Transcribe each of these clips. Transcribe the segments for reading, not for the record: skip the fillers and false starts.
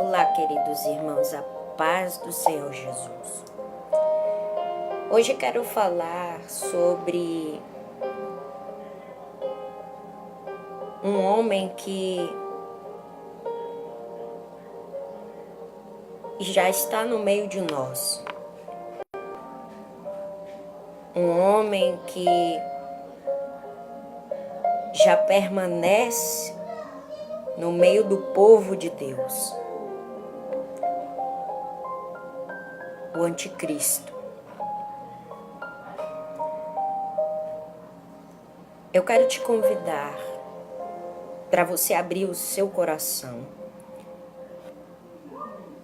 Olá, queridos irmãos, a paz do Senhor Jesus. Hoje quero falar sobre um homem que já está no meio de nós. Um homem que já permanece no meio do povo de Deus. O Anticristo. Eu quero te convidar para você abrir o seu coração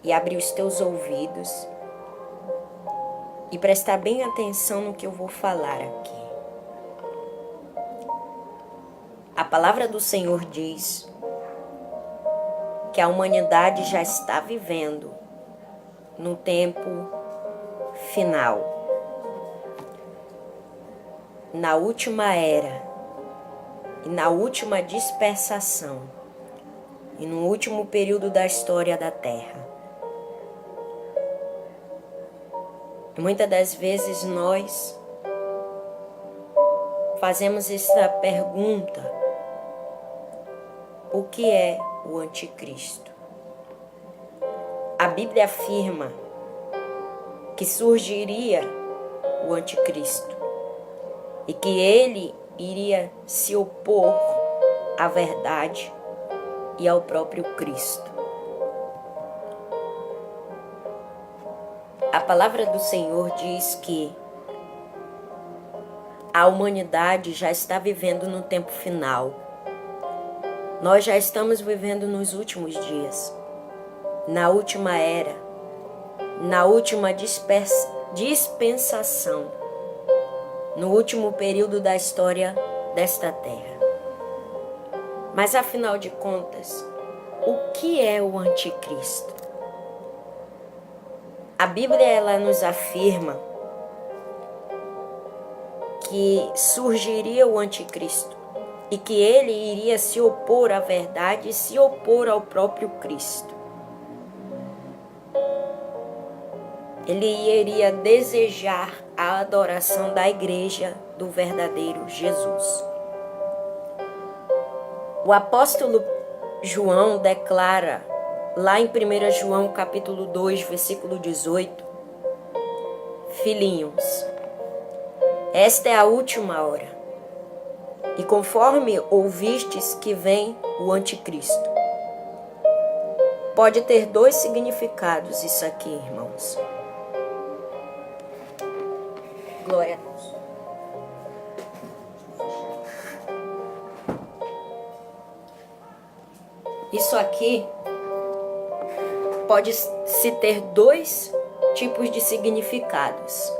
e abrir os teus ouvidos e prestar bem atenção no que eu vou falar aqui. A palavra do Senhor diz que a humanidade já está vivendo no tempo final, na última era e na última dispersação e no último período da história da Terra. Muitas das vezes nós fazemos essa pergunta: o que é o Anticristo? A Bíblia afirma que surgiria o Anticristo e que ele iria se opor à verdade e ao próprio Cristo. A palavra do Senhor diz que a humanidade já está vivendo no tempo final. Nós já estamos vivendo nos últimos dias, na última era, na última dispensação, no último período da história desta terra. Mas afinal de contas, o que é o Anticristo? A Bíblia ela nos afirma que surgiria o Anticristo e que ele iria se opor à verdade e se opor ao próprio Cristo. Ele iria desejar a adoração da igreja do verdadeiro Jesus. O apóstolo João declara, lá em 1 João capítulo 2, versículo 18, filhinhos, esta é a última hora, e conforme ouvistes que vem o Anticristo. Pode ter dois significados isso aqui, irmãos. Glória a Deus. Isso aqui pode se ter dois tipos de significados,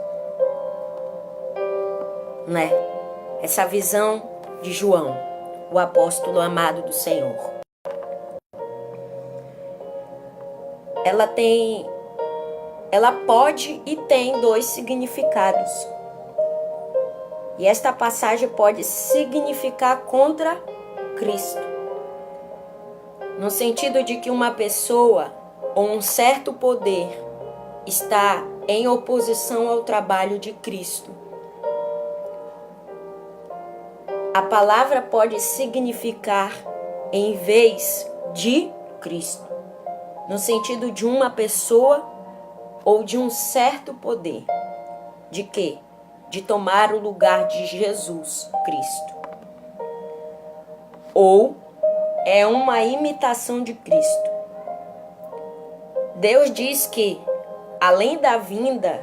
né? Essa visão de João, o apóstolo amado do Senhor. Ela pode e tem dois significados. E esta passagem pode significar contra Cristo, no sentido de que uma pessoa ou um certo poder está em oposição ao trabalho de Cristo. A palavra pode significar em vez de Cristo, no sentido de uma pessoa ou de um certo poder. De quê? De tomar o lugar de Jesus Cristo. Ou é uma imitação de Cristo. Deus diz que, além da vinda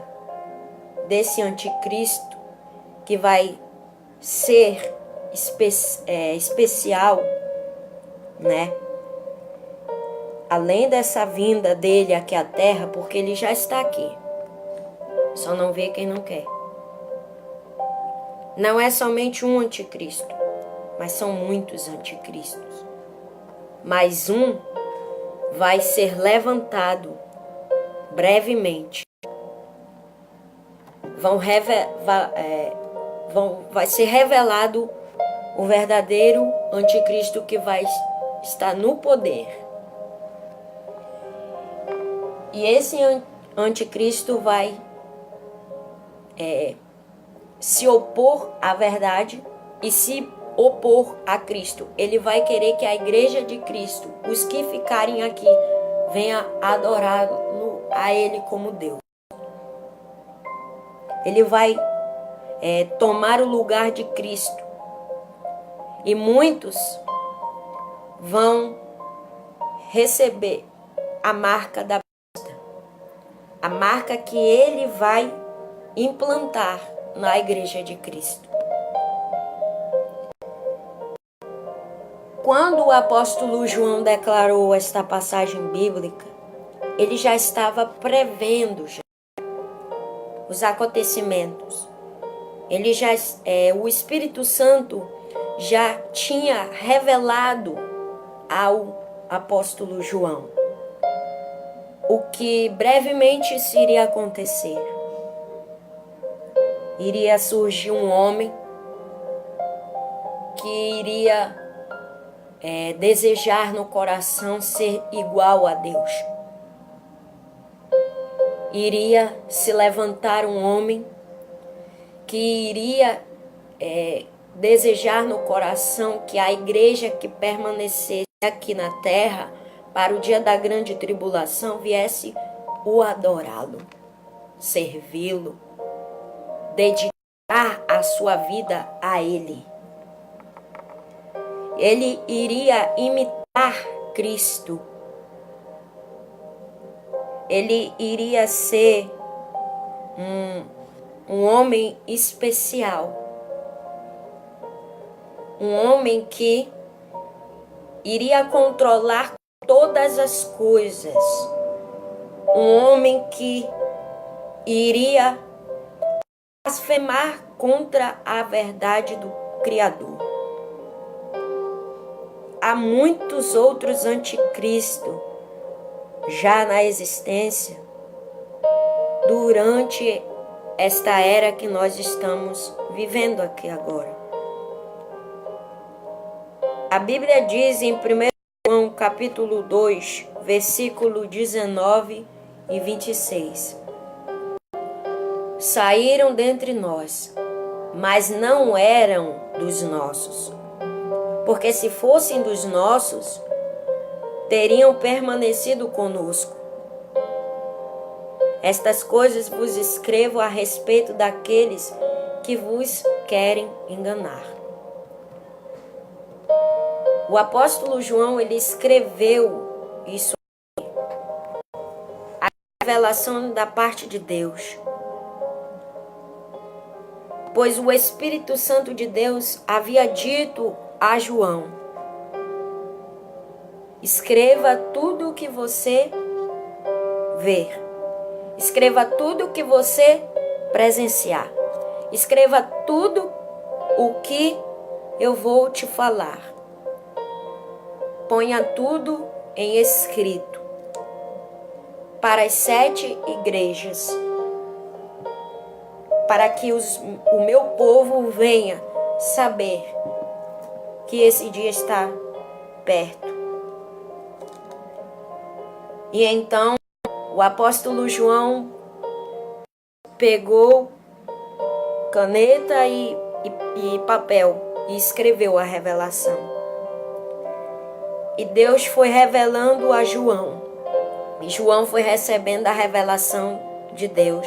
desse anticristo, que vai ser especial, né? Além dessa vinda dele aqui à terra, porque ele já está aqui. Só não vê quem não quer. Não é somente um anticristo, mas são muitos anticristos. Mas um vai ser levantado brevemente. Vai ser revelado o verdadeiro anticristo que vai estar no poder. E esse anticristo vai se opor à verdade e se opor a Cristo. Ele vai querer que a igreja de Cristo, os que ficarem aqui, venha adorá-lo a Ele como Deus. Ele vai tomar o lugar de Cristo. E muitos vão receber a marca da besta, a marca que ele vai implantar na igreja de Cristo. Quando o apóstolo João declarou esta passagem bíblica, ele já estava prevendo os acontecimentos. O Espírito Santo já tinha revelado ao apóstolo João o que brevemente se iria acontecer. Iria surgir um homem que iria desejar no coração ser igual a Deus. Iria se levantar um homem que iria desejar no coração que a igreja que permanecesse aqui na terra para o dia da grande tribulação viesse o adorá-lo, servi-lo, dedicar a sua vida a Ele. Ele iria imitar Cristo. Ele iria ser um homem especial. Um homem que iria controlar todas as coisas. Um homem que iria blasfemar contra a verdade do Criador. Há muitos outros anticristo já na existência durante esta era que nós estamos vivendo aqui agora. A Bíblia diz em 1 João capítulo 2, versículo 19 e 26. Saíram dentre nós, mas não eram dos nossos. Porque se fossem dos nossos, teriam permanecido conosco. Estas coisas vos escrevo a respeito daqueles que vos querem enganar. O apóstolo João, ele escreveu isso, a revelação da parte de Deus. Pois o Espírito Santo de Deus havia dito a João: escreva tudo o que você ver. Escreva tudo o que você presenciar. Escreva tudo o que eu vou te falar. Ponha tudo em escrito para as 7 igrejas, para que o meu povo venha saber que esse dia está perto. E então o apóstolo João pegou caneta e papel e escreveu a revelação. E Deus foi revelando a João. E João foi recebendo a revelação de Deus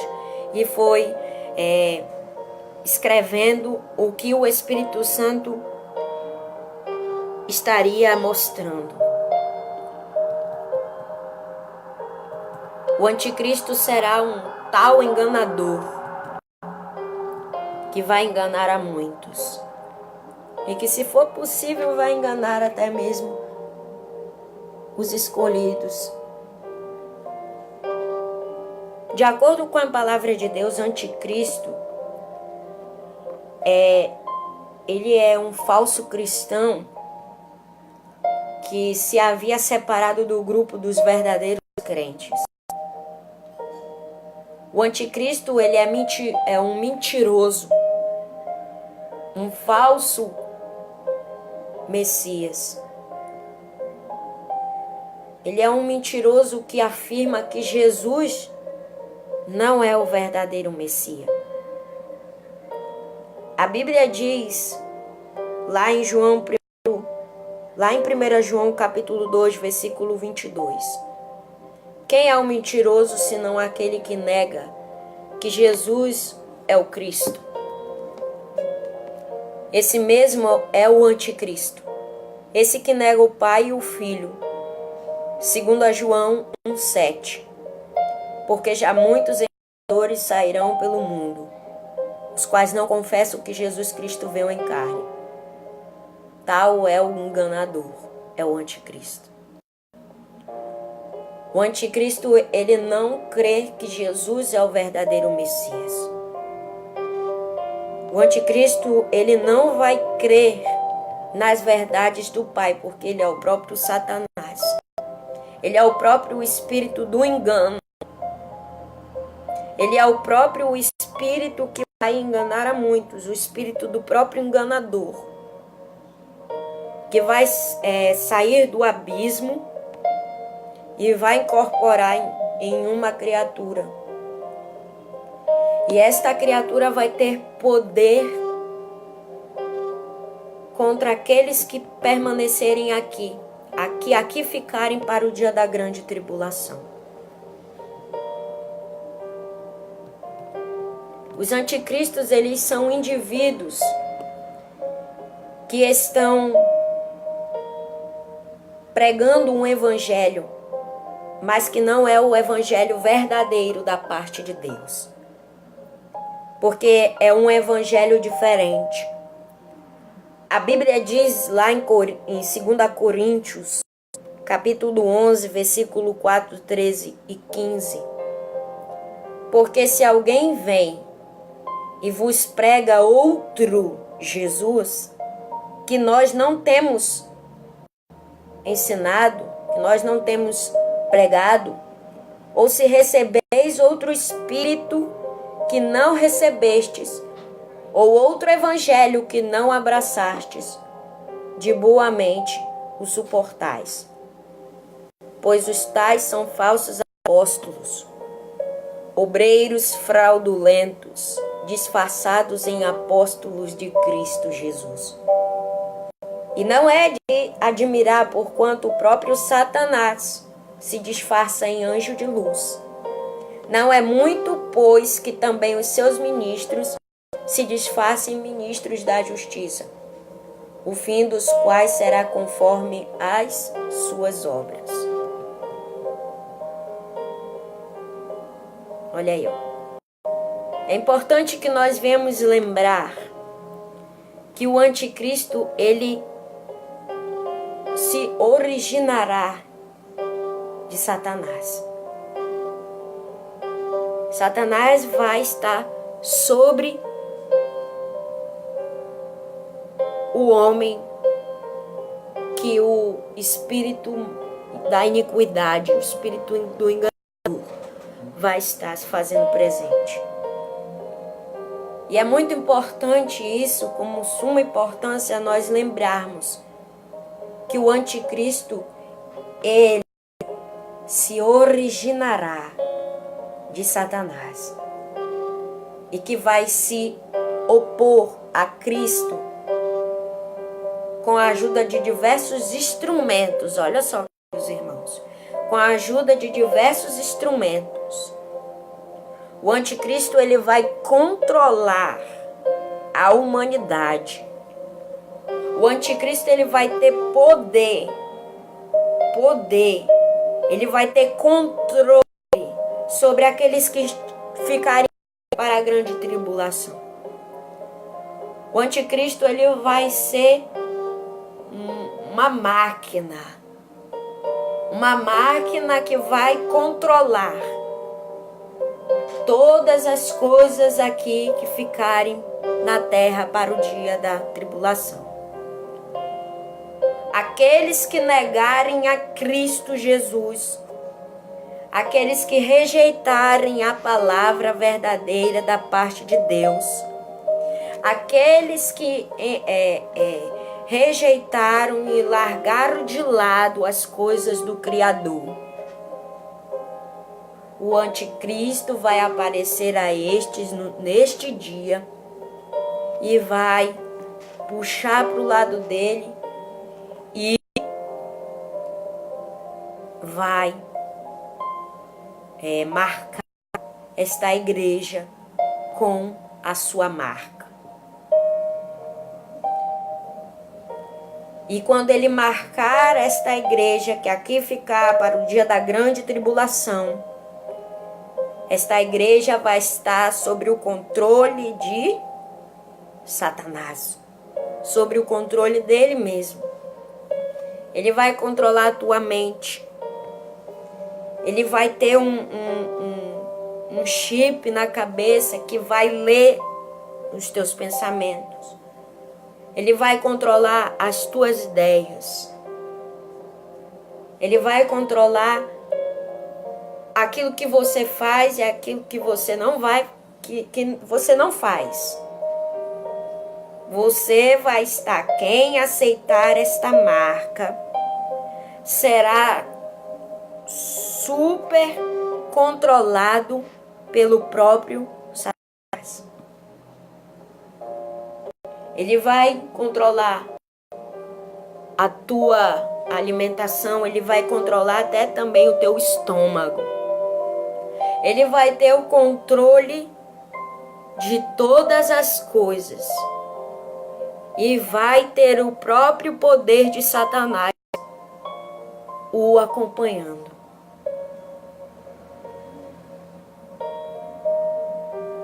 e foi escrevendo o que o Espírito Santo estaria mostrando. O anticristo será um tal enganador que vai enganar a muitos. E que, se for possível, vai enganar até mesmo os escolhidos. De acordo com a palavra de Deus, o anticristo ele é um falso cristão que se havia separado do grupo dos verdadeiros crentes. O anticristo, ele é um mentiroso, um falso Messias. Ele é um mentiroso que afirma que Jesus não é o verdadeiro Messias. A Bíblia diz, lá em 1 João capítulo 2, versículo 22. Quem é o mentiroso senão aquele que nega que Jesus é o Cristo? Esse mesmo é o anticristo. Esse que nega o Pai e o Filho. 2 João 1,7. Porque já muitos enganadores sairão pelo mundo, os quais não confessam que Jesus Cristo veio em carne. Tal é o enganador, é o anticristo. O anticristo, ele não crê que Jesus é o verdadeiro Messias. O anticristo, ele não vai crer nas verdades do Pai, porque ele é o próprio Satanás. Ele é o próprio espírito do engano. Ele é o próprio espírito que vai enganar a muitos, o espírito do próprio enganador, que vai sair do abismo e vai incorporar em uma criatura. E esta criatura vai ter poder contra aqueles que permanecerem aqui ficarem para o dia da grande tribulação. Os anticristos, eles são indivíduos que estão pregando um evangelho, mas que não é o evangelho verdadeiro da parte de Deus. Porque é um evangelho diferente. A Bíblia diz lá em 2 Coríntios, capítulo 11, versículo 4, 13 e 15. Porque se alguém vem e vos prega outro Jesus, que nós não temos ensinado, que nós não temos pregado, ou se recebeis outro espírito que não recebestes, ou outro evangelho que não abraçastes, de boa mente o suportais. Pois os tais são falsos apóstolos, obreiros fraudulentos, disfarçados em apóstolos de Cristo Jesus. E não é de admirar, porquanto o próprio Satanás se disfarça em anjo de luz. Não é muito, pois, que também os seus ministros se disfarcem em ministros da justiça, o fim dos quais será conforme as suas obras. Olha aí, ó. É importante que nós venhamos lembrar que o anticristo, ele se originará de Satanás. Satanás vai estar sobre o homem que o espírito da iniquidade, o espírito do enganador, vai estar se fazendo presente. E é muito importante isso, como suma importância, nós lembrarmos que o anticristo, ele se originará de Satanás e que vai se opor a Cristo com a ajuda de diversos instrumentos. Olha só, meus irmãos, com a ajuda de diversos instrumentos. O anticristo, ele vai controlar a humanidade. O anticristo, ele vai ter poder. Ele vai ter controle sobre aqueles que ficarem para a grande tribulação. O anticristo, ele vai ser uma máquina que vai controlar todas as coisas aqui que ficarem na terra para o dia da tribulação. Aqueles que negarem a Cristo Jesus, aqueles que rejeitarem a palavra verdadeira da parte de Deus, aqueles que rejeitaram e largaram de lado as coisas do Criador. O anticristo vai aparecer a estes neste dia e vai puxar para o lado dele e vai marcar esta igreja com a sua marca. E quando ele marcar esta igreja, que aqui ficar para o dia da grande tribulação, esta igreja vai estar sobre o controle de Satanás, sobre o controle dele mesmo. Ele vai controlar a tua mente. Ele vai ter um chip na cabeça que vai ler os teus pensamentos. Ele vai controlar as tuas ideias. Ele vai controlar aquilo que você faz e aquilo que você não vai, que você não faz. Você vai estar, quem aceitar esta marca será super controlado pelo próprio Satanás. Ele vai controlar a tua alimentação, ele vai controlar até também o teu estômago. Ele vai ter o controle de todas as coisas. E vai ter o próprio poder de Satanás o acompanhando.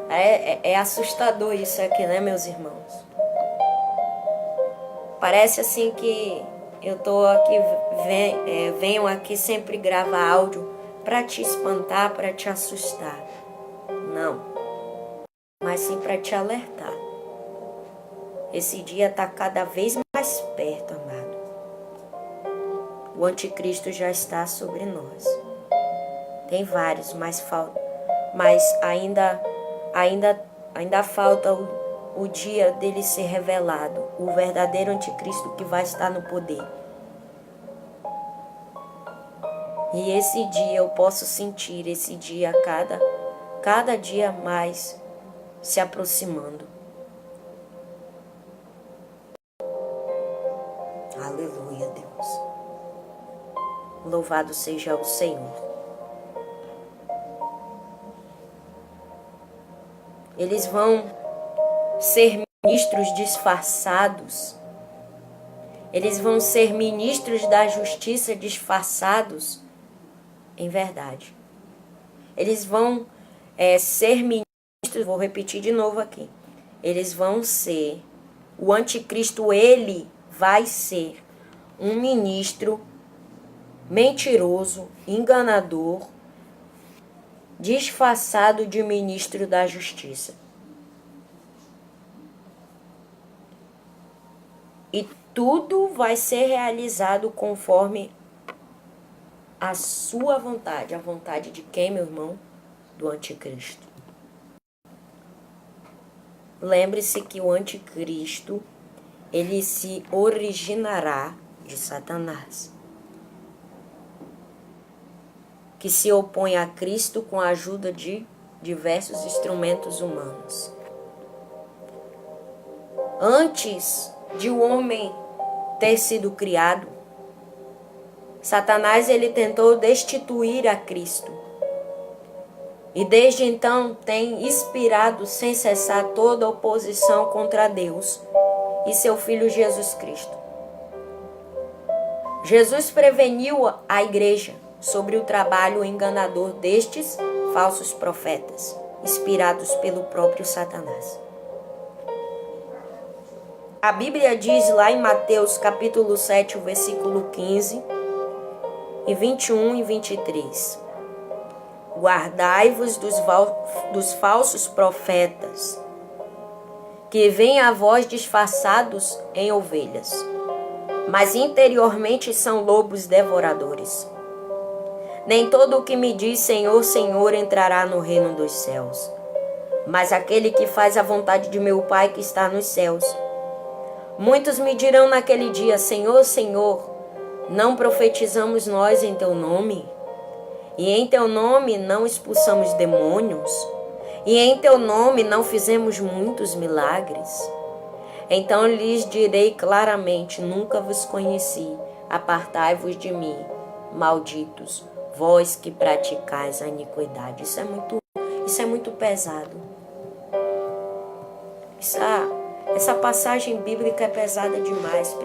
É assustador isso aqui, né, meus irmãos? Parece assim que eu tô aqui, venho aqui sempre gravar áudio para te espantar, para te assustar. Não, mas sim para te alertar. Esse dia está cada vez mais perto, amado. O anticristo já está sobre nós. Tem vários, mas ainda falta o dia dele ser revelado, o verdadeiro anticristo que vai estar no poder. E esse dia eu posso sentir esse dia cada dia mais se aproximando. Aleluia, Deus. Louvado seja o Senhor. Eles vão ser ministros disfarçados. Eles vão ser ministros da justiça disfarçados em verdade. Eles vão ser ministros, vou repetir de novo aqui. Eles vão ser, o anticristo, ele vai ser um ministro mentiroso, enganador, disfarçado de ministro da justiça. E tudo vai ser realizado conforme a sua vontade. A vontade de quem, meu irmão? Do anticristo. Lembre-se que o anticristo, ele se originará de Satanás, que se opõe a Cristo com a ajuda de diversos instrumentos humanos. Antes de o homem ter sido criado, Satanás ele tentou destituir a Cristo. E desde então tem inspirado sem cessar toda a oposição contra Deus e seu Filho Jesus Cristo. Jesus preveniu a igreja sobre o trabalho enganador destes falsos profetas, inspirados pelo próprio Satanás. A Bíblia diz lá em Mateus capítulo 7, o versículo 15 e 21 e 23. Guardai-vos dos falsos profetas, que vêm a vós disfarçados em ovelhas, mas interiormente são lobos devoradores. Nem todo o que me diz Senhor, Senhor entrará no reino dos céus, mas aquele que faz a vontade de meu Pai que está nos céus. Muitos me dirão naquele dia: Senhor, Senhor, não profetizamos nós em teu nome? E em teu nome não expulsamos demônios? E em teu nome não fizemos muitos milagres? Então lhes direi claramente: nunca vos conheci. Apartai-vos de mim, malditos, vós que praticais a iniquidade. Isso é muito pesado. Essa passagem bíblica é pesada demais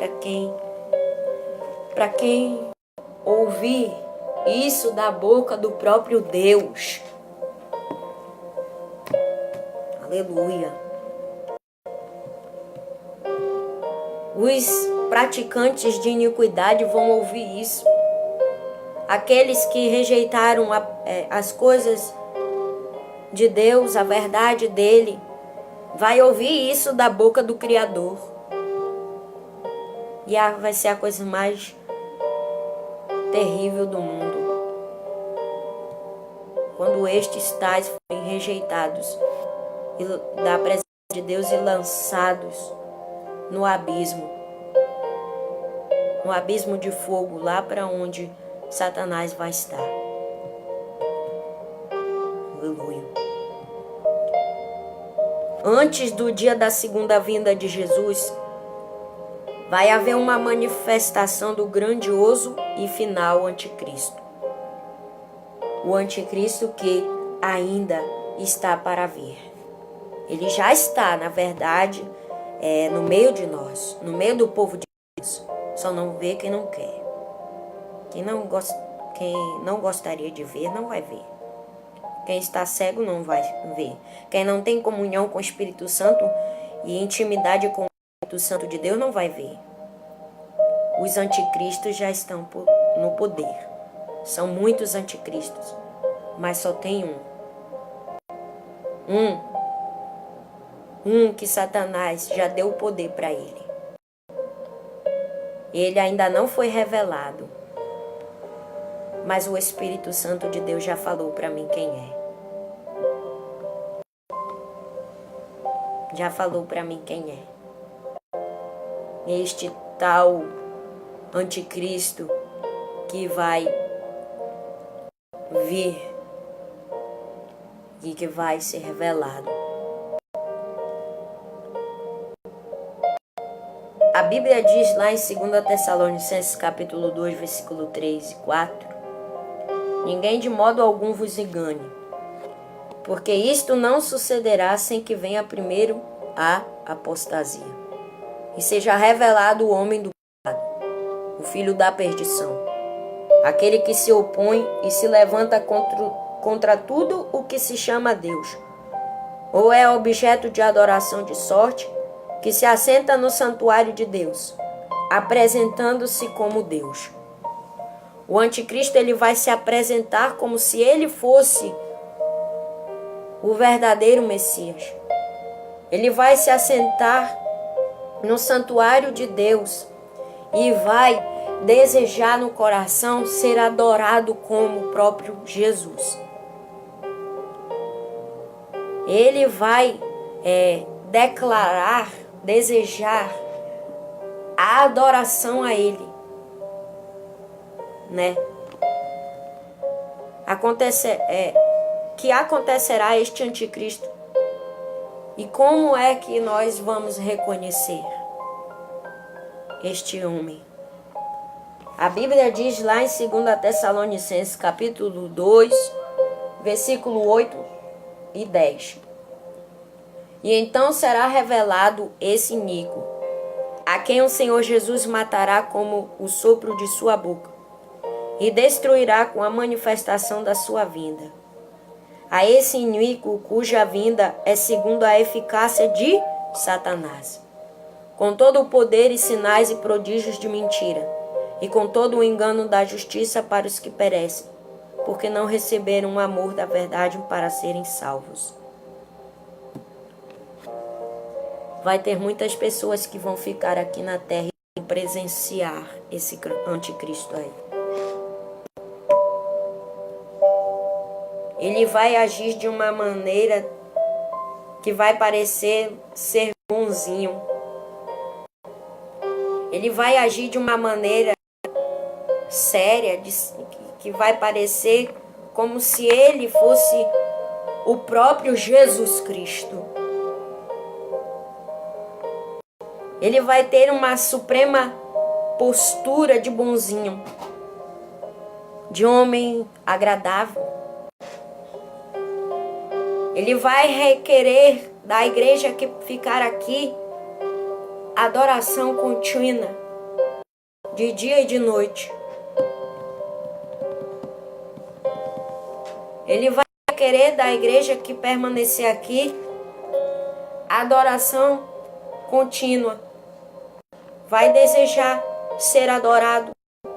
para quem ouvir isso da boca do próprio Deus. Aleluia. Os praticantes de iniquidade vão ouvir isso. Aqueles que rejeitaram as coisas de Deus, a verdade dele, vai ouvir isso da boca do Criador. E vai ser a coisa mais terrível do mundo. Quando estes tais forem rejeitados da presença de Deus e lançados no abismo de fogo, lá para onde Satanás vai estar. Aleluia. Antes do dia da segunda vinda de Jesus, vai haver uma manifestação do grandioso e final anticristo. O anticristo que ainda está para vir. Ele já está, na verdade, no meio de nós, no meio do povo de Deus. Só não vê quem não quer. Quem não gostaria de ver, não vai ver. Quem está cego não vai ver. Quem não tem comunhão com o Espírito Santo e intimidade com o Espírito Santo de Deus não vai ver. Os anticristos já estão no poder. São muitos anticristos, mas só tem um que Satanás já deu o poder para ele. Ele ainda não foi revelado, mas o Espírito Santo de Deus já falou para mim quem é. Já falou para mim quem é. Este tal anticristo que vai vir e que vai ser revelado. A Bíblia diz lá em 2 Tessalonicenses capítulo 2, versículo 3 e 4: ninguém de modo algum vos engane, porque isto não sucederá sem que venha primeiro a apostasia, e seja revelado o homem do pecado, o filho da perdição, aquele que se opõe e se levanta contra tudo o que se chama Deus, ou é objeto de adoração de sorte, que se assenta no santuário de Deus, apresentando-se como Deus. O anticristo, ele vai se apresentar como se ele fosse o verdadeiro Messias. Ele vai se assentar no santuário de Deus e vai desejar no coração ser adorado como o próprio Jesus. Ele vai desejar a adoração a ele, né? Que acontecerá este anticristo. E como é que nós vamos reconhecer este homem? A Bíblia diz lá em 2 Tessalonicenses capítulo 2, versículo 8 e 10. E então será revelado esse iníquo, a quem o Senhor Jesus matará como o sopro de sua boca, e destruirá com a manifestação da sua vinda. A esse iníquo cuja vinda é segundo a eficácia de Satanás, com todo o poder e sinais e prodígios de mentira, e com todo o engano da justiça para os que perecem, porque não receberam o amor da verdade para serem salvos. Vai ter muitas pessoas que vão ficar aqui na terra e presenciar esse anticristo aí. Ele vai agir de uma maneira que vai parecer ser bonzinho, Ele vai agir de uma maneira séria, que vai parecer como se ele fosse o próprio Jesus Cristo. Ele vai ter uma suprema postura de bonzinho, de homem agradável. Ele vai requerer da igreja que ficar aqui adoração contínua, de dia e de noite. Ele vai querer da igreja que permanecer aqui adoração contínua. Vai desejar ser adorado,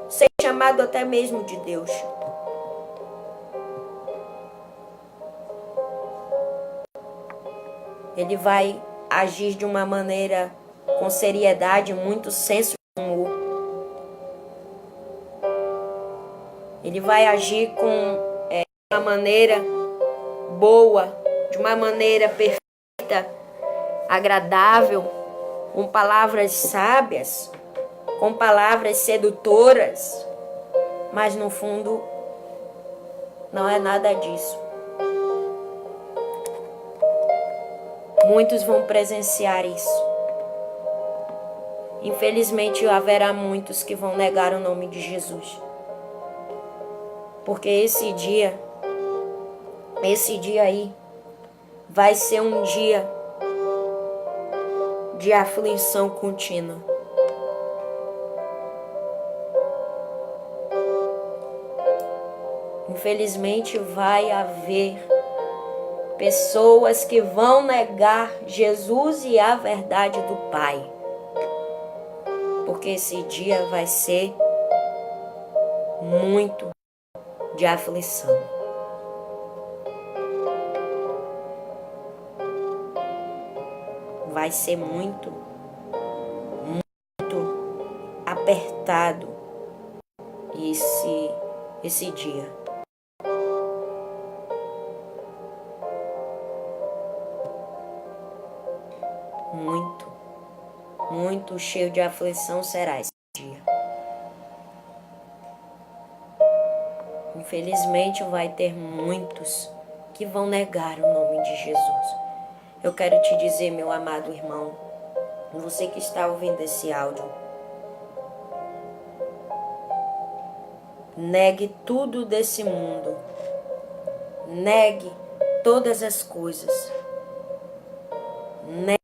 ser chamado até mesmo de Deus. Ele vai agir de uma maneira com seriedade, muito senso de humor. Ele vai agir com uma maneira boa, de uma maneira perfeita, agradável, com palavras sábias, com palavras sedutoras, mas no fundo não é nada disso. Muitos vão presenciar isso. Infelizmente haverá muitos que vão negar o nome de Jesus. Porque esse dia aí, vai ser um dia de aflição contínua. Infelizmente vai haver pessoas que vão negar Jesus e a verdade do Pai. Porque esse dia vai ser muito de aflição. Vai ser muito apertado esse dia. Muito cheio de aflição será esse dia. Infelizmente vai ter muitos que vão negar o nome de Jesus. Eu quero te dizer, meu amado irmão, você que está ouvindo esse áudio, negue tudo desse mundo. Negue todas as coisas. Negue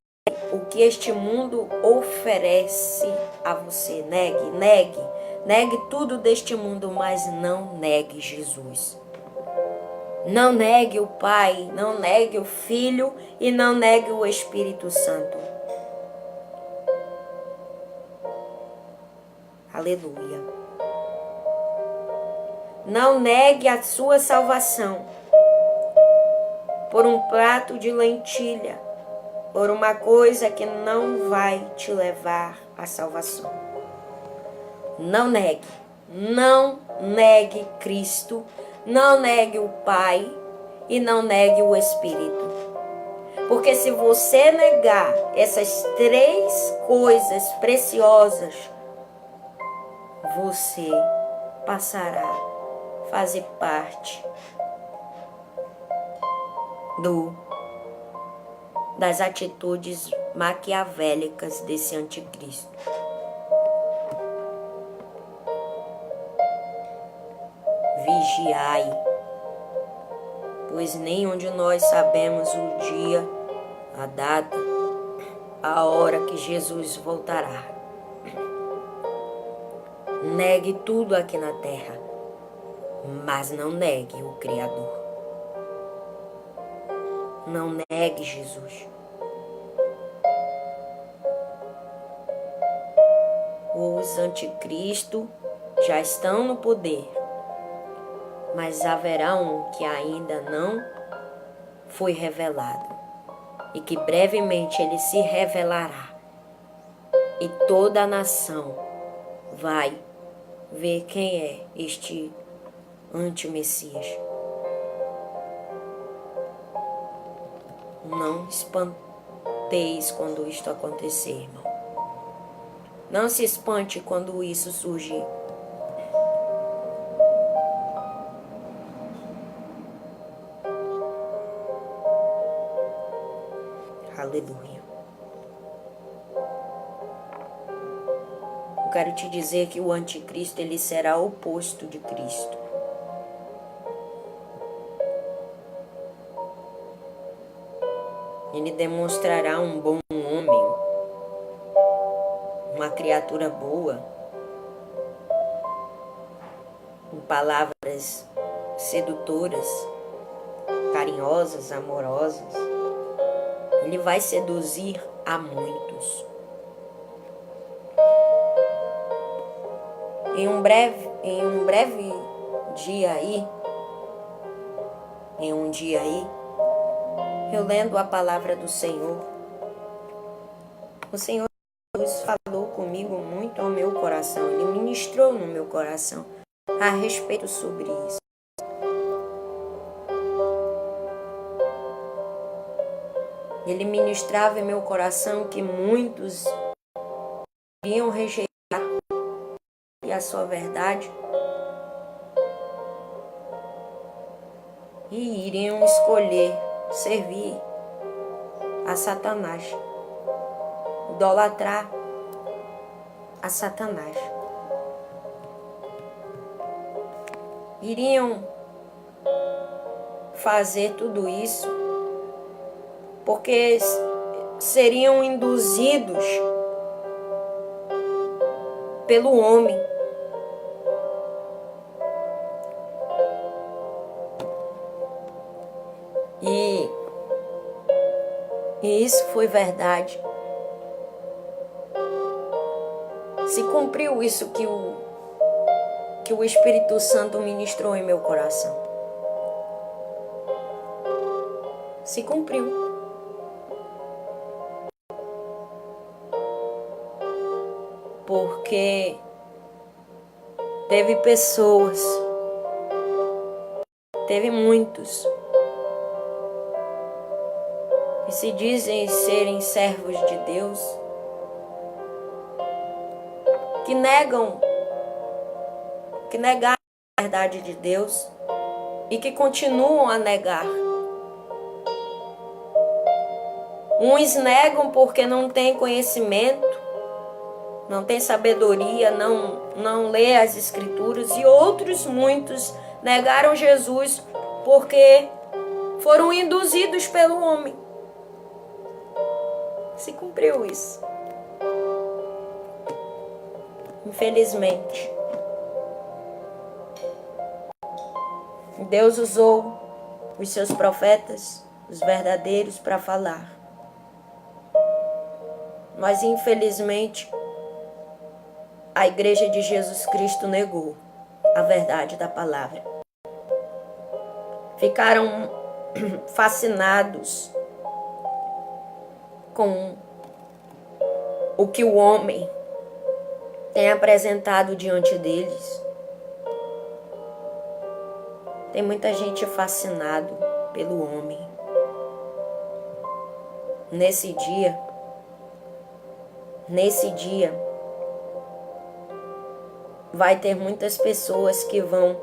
o que este mundo oferece a você. Negue tudo deste mundo, mas não negue Jesus. Não negue o Pai, não negue o Filho e não negue o Espírito Santo. Aleluia. Não negue a sua salvação por um prato de lentilha, por uma coisa que não vai te levar à salvação. Não negue Cristo, não negue o Pai e não negue o Espírito. Porque se você negar essas três coisas preciosas, você passará a fazer parte das atitudes maquiavélicas desse anticristo. Vigiai, pois nenhum de nós sabemos o dia, a data, a hora que Jesus voltará. Negue tudo aqui na terra, mas não negue o Criador. Não negue Jesus. Os anticristos já estão no poder, mas haverá um que ainda não foi revelado e que brevemente ele se revelará e toda a nação vai ver quem é este anti-Messias. Não espanteis quando isto acontecer, irmão. Não se espante quando isso surgir. Aleluia. Eu quero te dizer que o anticristo, ele será o oposto de Cristo. Ele demonstrará um bom homem, uma criatura boa, com palavras sedutoras, carinhosas, amorosas. Ele vai seduzir a muitos. Em um breve dia aí, eu lendo a palavra do Senhor, o Senhor Jesus falou comigo muito ao meu coração. Ele ministrou no meu coração a respeito sobre isso. Ele ministrava em meu coração que muitos iriam rejeitar a sua verdade e iriam escolher servir a Satanás, idolatrar a Satanás. Iriam fazer tudo isso porque seriam induzidos pelo homem. E isso foi verdade. Se cumpriu isso que o Espírito Santo ministrou em meu coração. Se cumpriu. Porque teve pessoas, teve muitos que se dizem serem servos de Deus, que negaram a verdade de Deus e que continuam a negar. Uns negam porque não têm conhecimento, não têm sabedoria, não lê as Escrituras, e outros, muitos, negaram Jesus porque foram induzidos pelo homem. Se cumpriu isso. Infelizmente. Deus usou os seus profetas, os verdadeiros, para falar. Mas infelizmente, a Igreja de Jesus Cristo negou a verdade da palavra. Ficaram fascinados com o que o homem tem apresentado diante deles. Tem muita gente fascinado pelo homem. Nesse dia, vai ter muitas pessoas que vão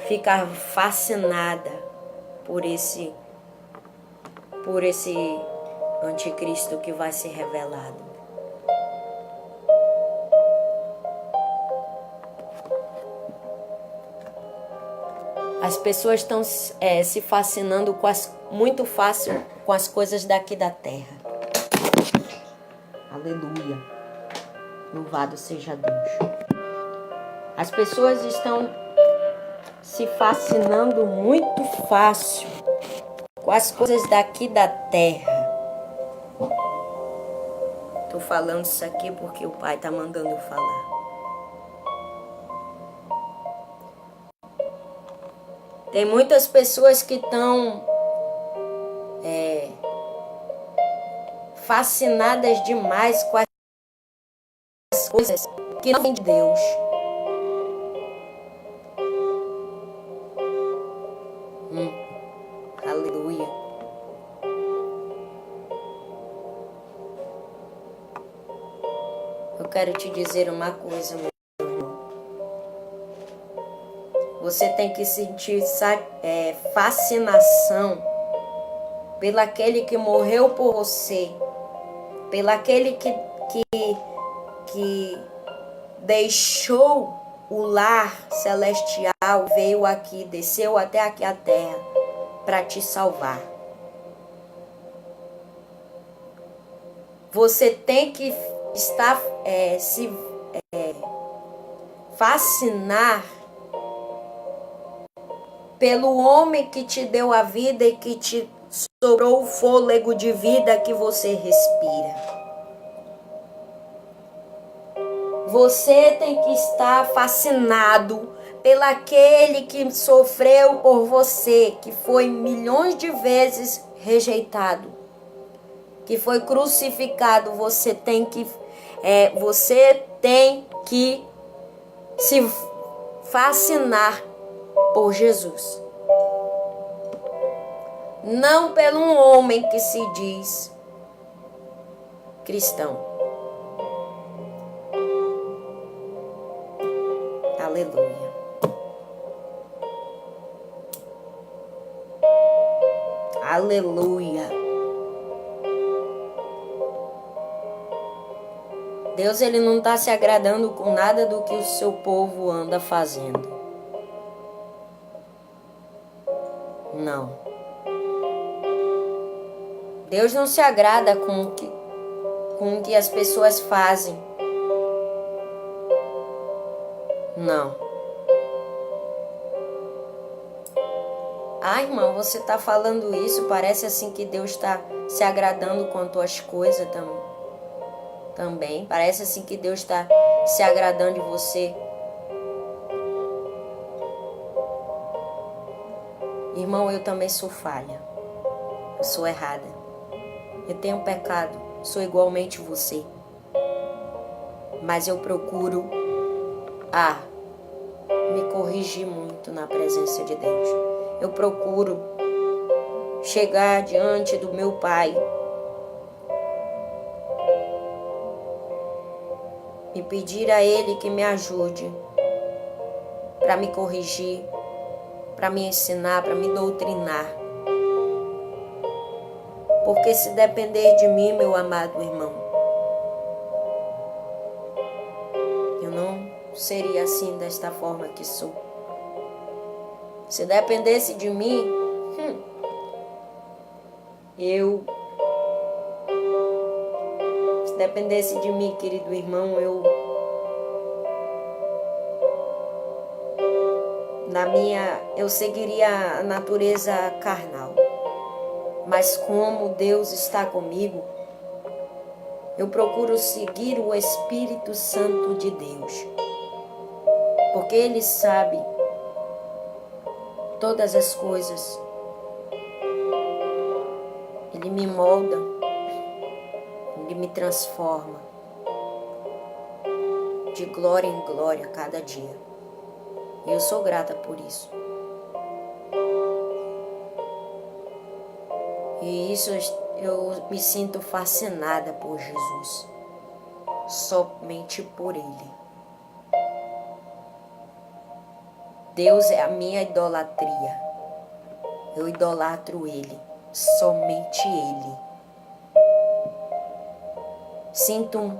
ficar fascinadas por esse anticristo que vai ser revelado. As pessoas estão se fascinando muito fácil com as coisas daqui da terra. Aleluia. Louvado seja Deus. As pessoas estão se fascinando muito fácil com as coisas daqui da terra. Estou falando isso aqui porque o Pai está mandando eu falar. Tem muitas pessoas que estão fascinadas demais com as coisas que não vêm de Deus. Aleluia. Eu quero te dizer uma coisa, meu irmão. Você tem que sentir fascinação pelo aquele que morreu por você, pelo aquele que deixou o lar celestial, veio aqui, desceu até aqui a terra para te salvar. Você tem que fascinar pelo homem que te deu a vida e que te sobrou o fôlego de vida que você respira. Você tem que estar fascinado pelo aquele que sofreu por você, que foi milhões de vezes rejeitado, que foi crucificado. Você tem que se fascinar por Jesus. Não pelo um homem que se diz cristão. Aleluia. Aleluia. Deus, ele não está se agradando com nada do que o seu povo anda fazendo. Não. Deus não se agrada com o que as pessoas fazem. Não. Ah, irmão, você está falando isso, parece assim que Deus está se agradando com as tuas coisas também. Parece assim que Deus está se agradando de você. Irmão, eu também sou falha. Eu sou errada. Eu tenho pecado. Sou igualmente você. Mas eu procuro me corrigir muito na presença de Deus. Eu procuro chegar diante do meu Pai e pedir a Ele que me ajude para me corrigir, para me ensinar, para me doutrinar. Porque se depender de mim, meu amado irmão, eu não seria assim, desta forma que sou. Se dependesse de mim, se dependesse de mim, querido irmão, eu seguiria a natureza carnal. Mas como Deus está comigo, eu procuro seguir o Espírito Santo de Deus. Porque Ele sabe todas as coisas. Ele me molda. Ele me transforma. De glória em glória cada dia. E eu sou grata por isso. E isso eu me sinto fascinada por Jesus. Somente por Ele. Deus é a minha idolatria. Eu idolatro Ele. Somente Ele. Sinto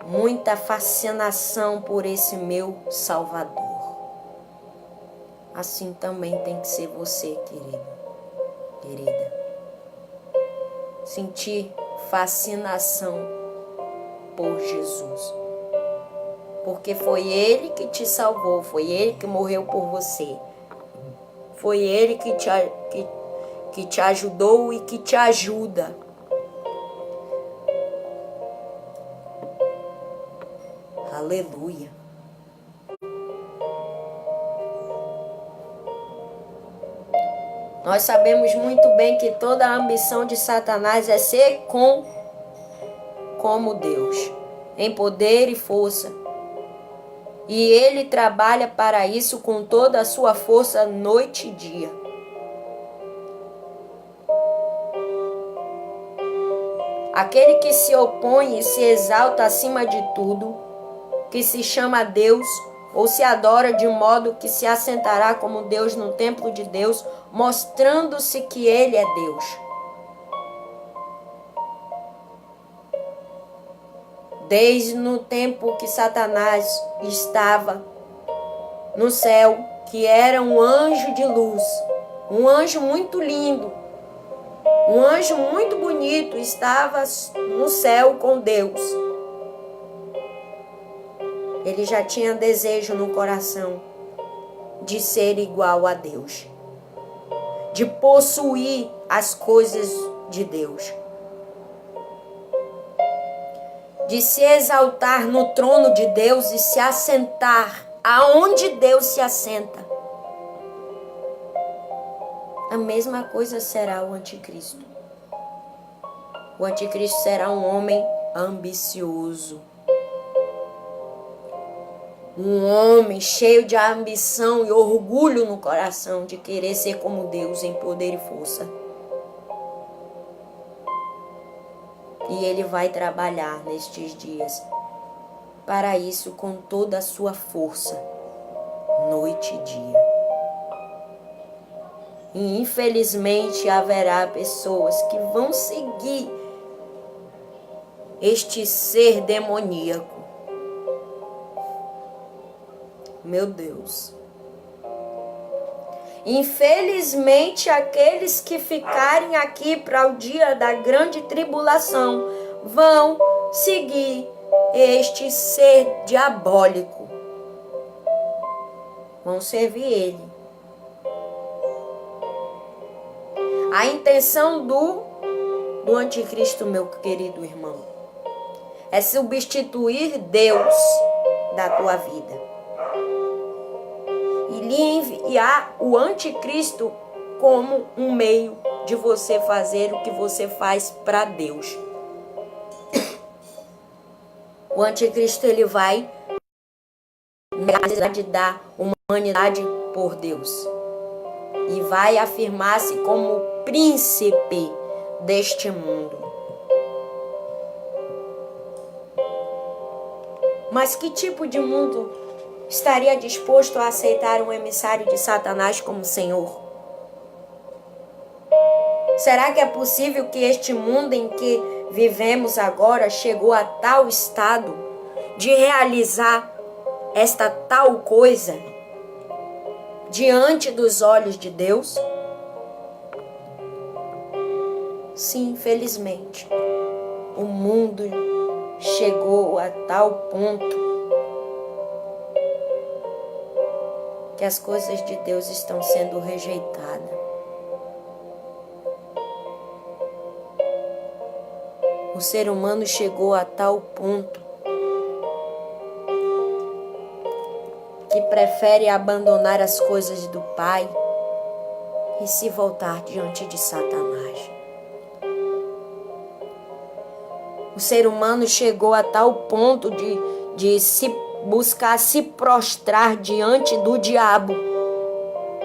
muita fascinação por esse meu Salvador. Assim também tem que ser você, querida. Sentir fascinação por Jesus. Porque foi Ele que te salvou, foi Ele que morreu por você. Foi Ele que te ajudou e que te ajuda. Aleluia. Nós sabemos muito bem que toda a ambição de Satanás é ser como Deus, em poder e força. E ele trabalha para isso com toda a sua força noite e dia. aquele que se opõe e se exalta acima de tudo, que se chama Deus, ou se adora de modo que se assentará como Deus no templo de Deus, mostrando-se que ele é Deus. Desde no tempo que Satanás estava no céu, que era um anjo de luz, um anjo muito lindo, um anjo muito bonito, estava no céu com Deus. Ele já tinha desejo no coração de ser igual a Deus, de possuir as coisas de Deus, de se exaltar no trono de Deus e se assentar aonde Deus se assenta. A mesma coisa será o anticristo. O anticristo será um homem ambicioso. Um homem cheio de ambição e orgulho no coração de querer ser como Deus em poder e força. E ele vai trabalhar nestes dias para isso com toda a sua força, noite e dia. E infelizmente haverá pessoas que vão seguir este ser demoníaco. Meu Deus. Infelizmente, aqueles que ficarem aqui para o dia da grande tribulação vão seguir este ser diabólico. Vão servir ele. A intenção do anticristo, meu querido irmão, é substituir Deus da tua vida. E lhe enviar o anticristo como um meio de você fazer o que você faz para Deus. O anticristo, ele vai dar humanidade por Deus. E vai afirmar-se como príncipe deste mundo. Mas que tipo de mundo estaria disposto a aceitar um emissário de Satanás como Senhor? Será que é possível que este mundo em que vivemos agora chegou a tal estado de realizar esta tal coisa diante dos olhos de Deus? Sim, infelizmente, o mundo chegou a tal ponto que as coisas de Deus estão sendo rejeitadas. O ser humano chegou a tal ponto que prefere abandonar as coisas do Pai e se voltar diante de Satanás. O ser humano chegou a tal ponto de se buscar se prostrar diante do diabo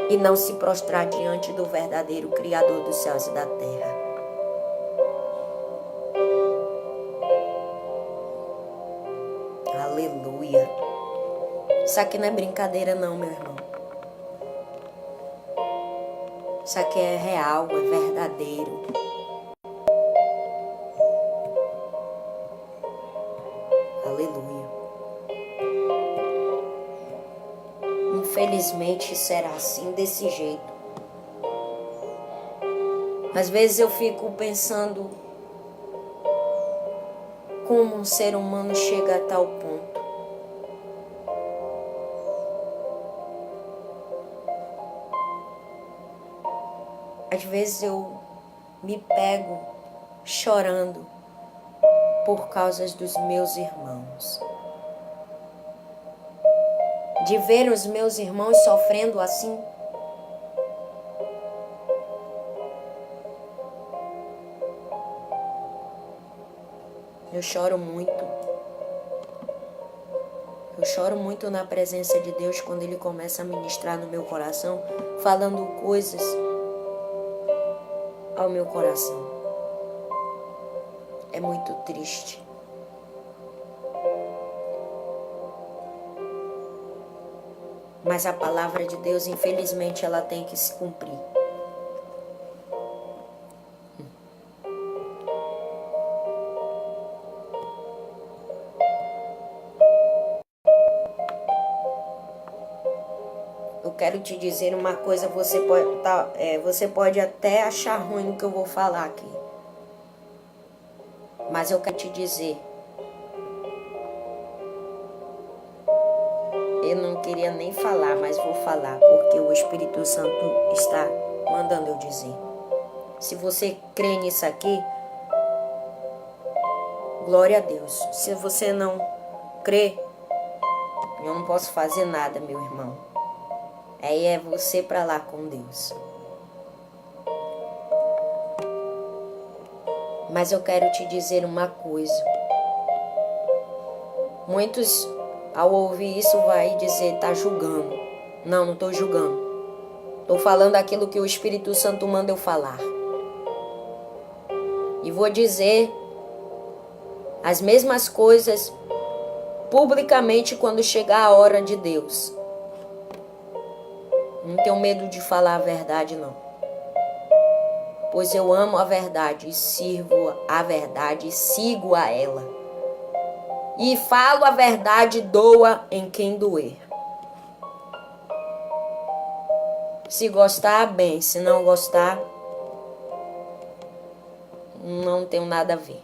e não se prostrar diante do verdadeiro Criador dos céus e da terra. Aleluia. Isso aqui não é brincadeira não, meu irmão. Isso aqui é real, é verdadeiro. Aleluia. Infelizmente será assim, desse jeito. Às vezes eu fico pensando como um ser humano chega a tal ponto. Às vezes eu me pego chorando por causa dos meus irmãos. De ver os meus irmãos sofrendo assim. Eu choro muito. Eu choro muito na presença de Deus quando Ele começa a ministrar no meu coração, falando coisas ao meu coração. É muito triste. Mas a palavra de Deus, infelizmente, ela tem que se cumprir. Eu quero te dizer uma coisa, você pode até achar ruim o que eu vou falar aqui. Mas eu quero te dizer, eu não queria nem falar, mas vou falar, porque o Espírito Santo está mandando eu dizer. Se você crê nisso aqui, glória a Deus. Se você não crê, eu não posso fazer nada, meu irmão. Aí é você pra lá com Deus. Mas eu quero te dizer uma coisa. Muitos, ao ouvir isso, vai dizer, tá julgando. Não, não tô julgando. Tô falando aquilo que o Espírito Santo manda eu falar. E vou dizer as mesmas coisas publicamente quando chegar a hora de Deus. Não tenho medo de falar a verdade, não. Pois eu amo a verdade e sirvo a verdade e sigo a ela. E falo a verdade, doa em quem doer. Se gostar, bem. Se não gostar, não tem nada a ver.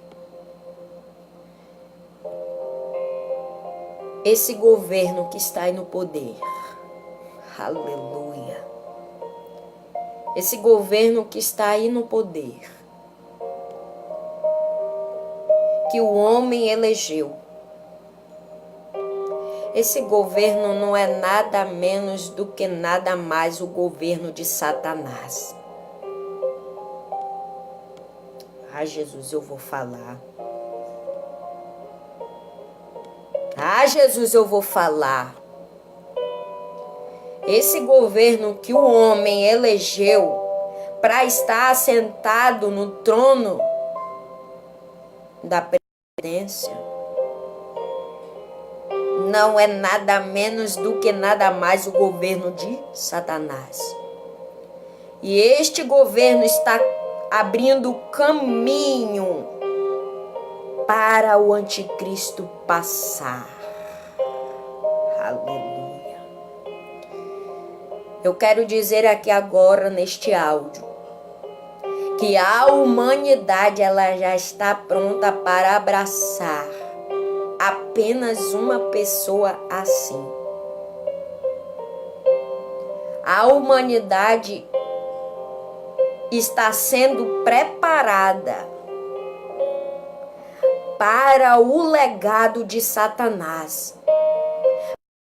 Esse governo que está aí no poder, aleluia. Esse governo que está aí no poder, que o homem elegeu. Esse governo não é nada menos do que nada mais o governo de Satanás. Ah, Jesus, eu vou falar. Ah, Jesus, eu vou falar. Esse governo que o homem elegeu para estar assentado no trono da presidência não é nada menos do que nada mais o governo de Satanás. E este governo está abrindo caminho para o anticristo passar. Aleluia. Eu quero dizer aqui agora neste áudio que a humanidade ela já está pronta para abraçar apenas uma pessoa assim. A humanidade está sendo preparada para o legado de Satanás,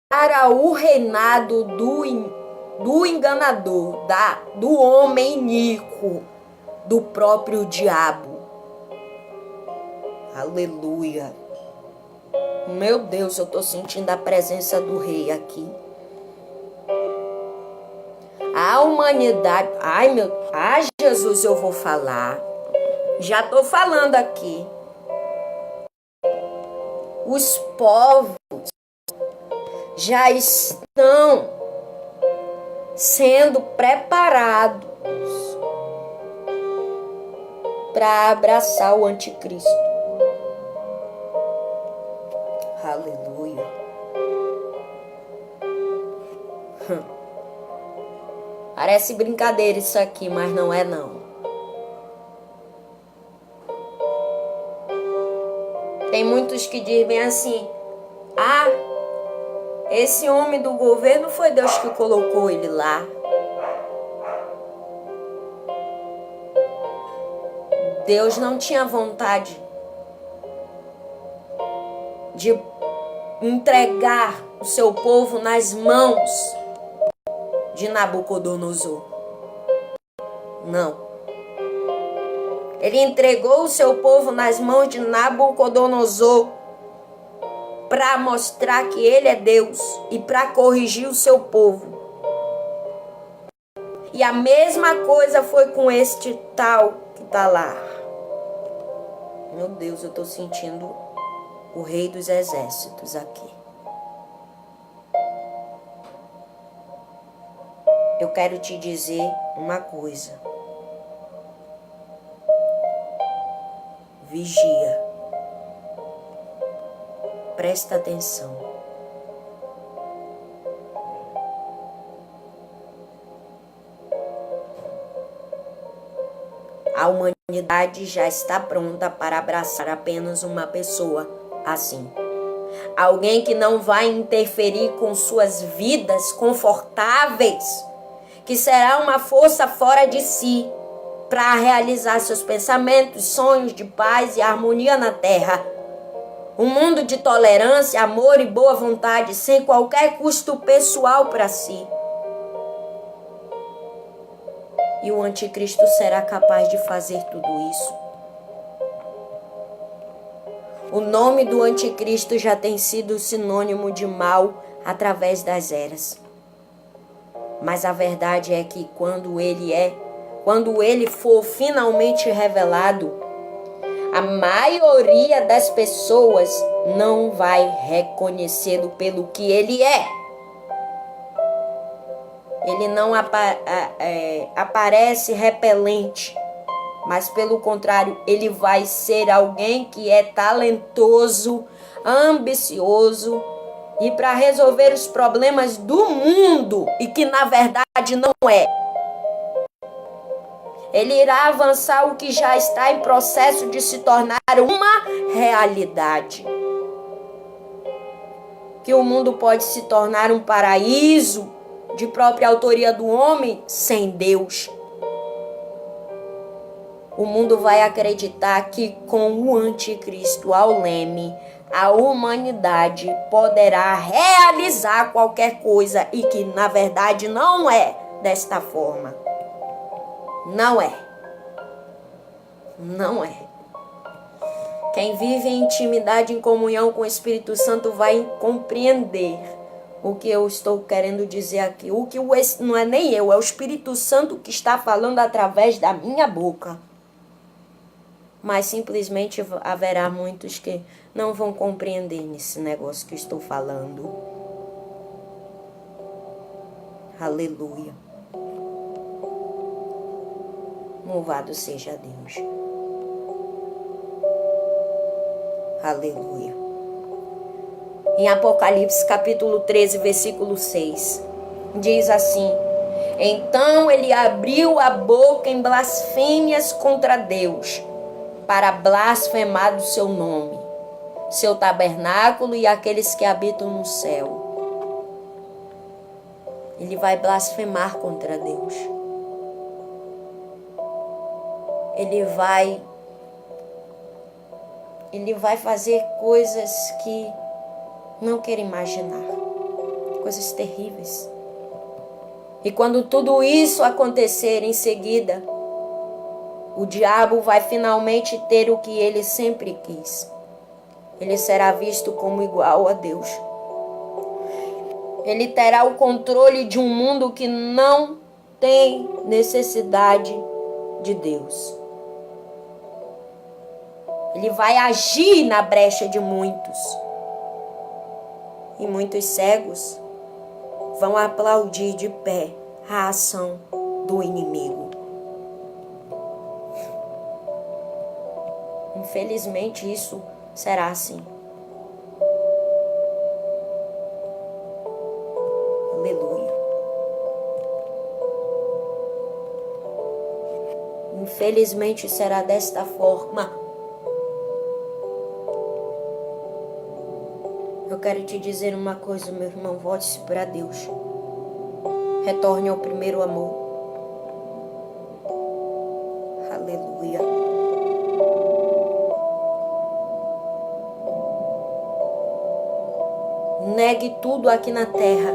para o reinado do enganador, do homem iníquo, do próprio diabo. Aleluia. Meu Deus, eu estou sentindo a presença do rei aqui. A humanidade... Ai, Jesus, eu vou falar. Já estou falando aqui. Os povos já estão sendo preparados para abraçar o anticristo. Aleluia. Parece brincadeira isso aqui, mas não é não. Tem muitos que dizem assim: ah, esse homem do governo foi Deus que colocou ele lá. Deus não tinha vontade de entregar o seu povo nas mãos de Nabucodonosor. Não. Ele entregou o seu povo nas mãos de Nabucodonosor para mostrar que ele é Deus e para corrigir o seu povo. E a mesma coisa foi com este tal que está lá. Meu Deus, eu estou sentindo o Rei dos Exércitos aqui. Eu quero te dizer uma coisa. Vigia. Presta atenção. A humanidade já está pronta para abraçar apenas uma pessoa assim. Alguém que não vai interferir com suas vidas confortáveis, que será uma força fora de si para realizar seus pensamentos, sonhos de paz e harmonia na terra. Um mundo de tolerância, amor e boa vontade, sem qualquer custo pessoal para si. E o anticristo será capaz de fazer tudo isso. O nome do anticristo já tem sido sinônimo de mal através das eras. Mas a verdade é que quando ele for finalmente revelado, a maioria das pessoas não vai reconhecê-lo pelo que ele é. Ele não aparece repelente, mas pelo contrário, ele vai ser alguém que é talentoso, ambicioso e para resolver os problemas do mundo e que na verdade não é. Ele irá avançar o que já está em processo de se tornar uma realidade. Que o mundo pode se tornar um paraíso de própria autoria do homem sem Deus. O mundo vai acreditar que com o anticristo ao leme, a humanidade poderá realizar qualquer coisa e que na verdade não é desta forma. Não é. Não é. Quem vive em intimidade, em comunhão com o Espírito Santo vai compreender o que eu estou querendo dizer aqui. Não é nem eu, é o Espírito Santo que está falando através da minha boca. Mas simplesmente haverá muitos que não vão compreender nesse negócio que eu estou falando. Aleluia. Louvado seja Deus. Aleluia. Em Apocalipse capítulo 13, versículo 6, diz assim: Então ele abriu a boca em blasfêmias contra Deus, para blasfemar do seu nome, seu tabernáculo e aqueles que habitam no céu. Ele vai blasfemar contra Deus. Ele vai fazer coisas que não quero imaginar. Coisas terríveis. E quando tudo isso acontecer em seguida, o diabo vai finalmente ter o que ele sempre quis. Ele será visto como igual a Deus. Ele terá o controle de um mundo que não tem necessidade de Deus. Ele vai agir na brecha de muitos. E muitos cegos vão aplaudir de pé a ação do inimigo. Infelizmente, isso será assim. Aleluia. Infelizmente, será desta forma. Eu quero te dizer uma coisa, meu irmão, volte-se para Deus. Retorne ao primeiro amor. Aleluia. Negue tudo aqui na terra,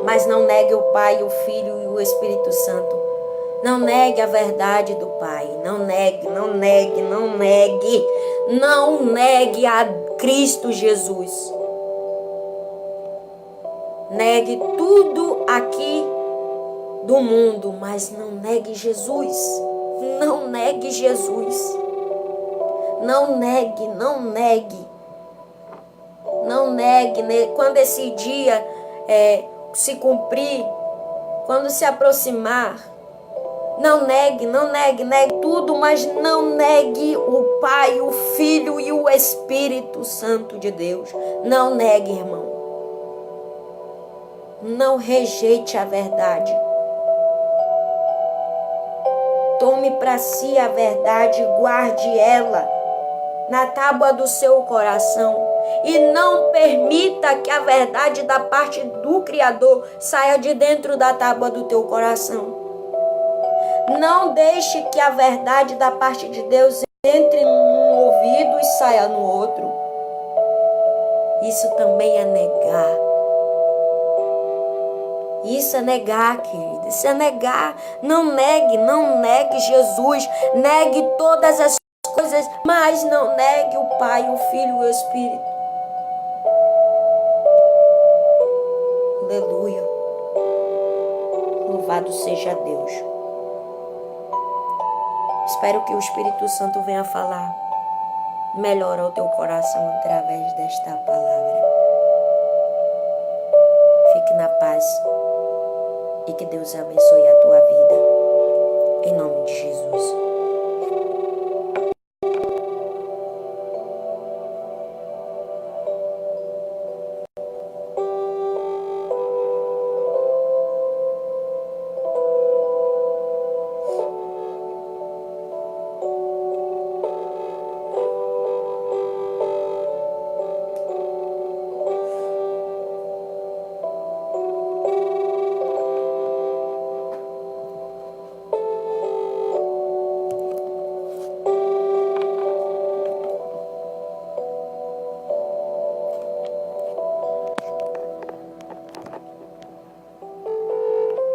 mas não negue o Pai, o Filho e o Espírito Santo. Não negue a verdade do Pai. Não negue, não negue, não negue. Não negue a Cristo Jesus. Negue tudo aqui do mundo, mas não negue Jesus. Não negue Jesus. Não negue, não negue. Não negue, né? Quando esse dia se cumprir, quando se aproximar, não negue, não negue, negue tudo, mas não negue o Pai, o Filho e o Espírito Santo de Deus. Não negue, irmão. Não rejeite a verdade. Tome para si a verdade, guarde ela na tábua do seu coração. E não permita que a verdade da parte do Criador saia de dentro da tábua do teu coração. Não deixe que a verdade da parte de Deus entre num ouvido e saia no outro. Isso também é negar. Isso é negar, querida. Isso é negar. Não negue Jesus. Negue todas as coisas, mas não negue o Pai, o Filho e o Espírito. Aleluia. Louvado seja Deus. Espero que o Espírito Santo venha falar melhor ao teu coração através desta palavra. Fique na paz e que Deus abençoe a tua vida. Em nome de Jesus.